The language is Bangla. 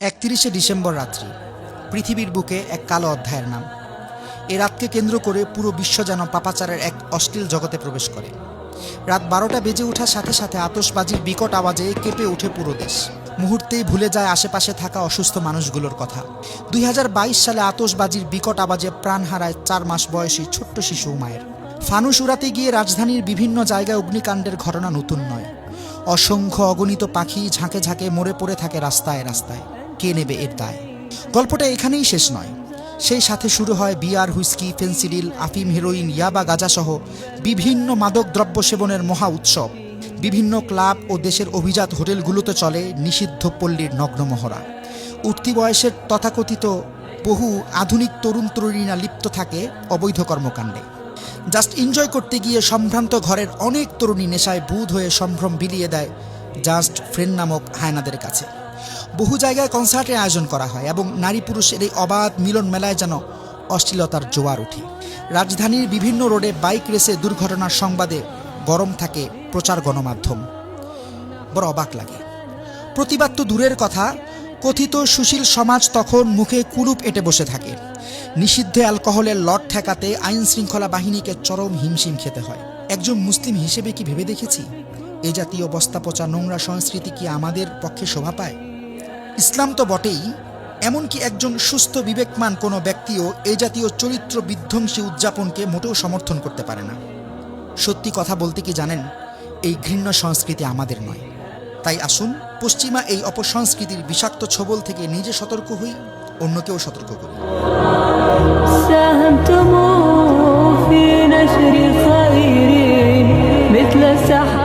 31শে ডিসেম্বর রাত্রি, পৃথিবীর বুকে এক কালো অধ্যায়ের নাম। এ রাতকে কেন্দ্র করে পুরো বিশ্ব যেন পাপাচারের এক অশ্লীল জগতে প্রবেশ করে। রাত 12টা বেজে ওঠার সাথে সাথে আতশবাজির বিকট আওয়াজে কেঁপে ওঠে পুরো দেশ। মুহূর্তেই ভুলে যায় আশেপাশে থাকা অসুস্থ মানুষগুলোর কথা। 2022 সালে আতশবাজির বিকট আওয়াজে প্রাণ হারায় 4 মাস বয়সী ছোট্ট শিশু উমায়ের। ফানুস উড়াতে গিয়ে রাজধানীর বিভিন্ন জায়গায় অগ্নিকাণ্ডের ঘটনা নতুন নয়। অসংখ্য অগণিত পাখি ঝাঁকে ঝাঁকে মরে পড়ে থাকে রাস্তায় রাস্তায়। কে নেবে এর দায়? গল্পটা এখানেই শেষ নয়। সেই সাথে শুরু হয় বিয়ার, হুইস্কি, ফেন্সিডিল, আফিম, হেরোইন, ইয়াবা, গাঁজাসহ বিভিন্ন মাদক দ্রব্য সেবনের মহা উৎসব। বিভিন্ন ক্লাব ও দেশের অভিজাত হোটেলগুলোতে চলে নিষিদ্ধ পল্লীর নগ্ন মহড়া। উঠতি বয়সের তথাকথিত বহু আধুনিক তরুণ তরুণীরা লিপ্ত থাকে অবৈধ কর্মকাণ্ডে। জাস্ট এনজয় করতে গিয়ে সম্ভ্রান্ত ঘরের অনেক তরুণী নেশায় বুঁদ হয়ে সম্ভ্রম বিলিয়ে দেয় জাস্ট ফ্রেন্ড নামক হায়নাদের কাছে। বহু জায়গায় কনসার্টের আয়োজন করা হয় এবং নারী পুরুষের এই অবাধ মিলন মেলায় যেন অশ্লীলতার জোয়ার ওঠে। রাজধানীর বিভিন্ন রোডে বাইক রেসে দুর্ঘটনার সংবাদে গরম থাকে প্রচার গণমাধ্যম। বড় অবাক লাগে। প্রতিবাদ তো দূরের কথা, কথিত সুশীল সমাজ তখন মুখে কুলুপ এঁটে বসে থাকে। নিষিদ্ধ অ্যালকোহলের লট ঠেকাতে আইন শৃঙ্খলা বাহিনীকে চরম হিমশিম খেতে হয়। একজন মুসলিম হিসেবে কি ভেবে দেখেছি এ জাতীয় বস্তাপচা নোংরা সংস্কৃতি কি আমাদের পক্ষে শোভা পায়? ইসলাম তো বটেই, এমনকি একজন সুস্থ বিবেকমান কোনো ব্যক্তিও এ জাতীয় চরিত্র বিধ্বংসী উদযাপনকে মোটেও সমর্থন করতে পারে না। সত্যি কথা বলতে কি জানেন, এই ঘৃণ্য সংস্কৃতি আমাদের নয়। তাই আসুন পশ্চিমা এই অপসংস্কৃতির বিষাক্ত ছোবল থেকে নিজে সতর্ক হই, অন্যকেও সতর্ক করি। ساهمتم في نشر خير مثل سحاب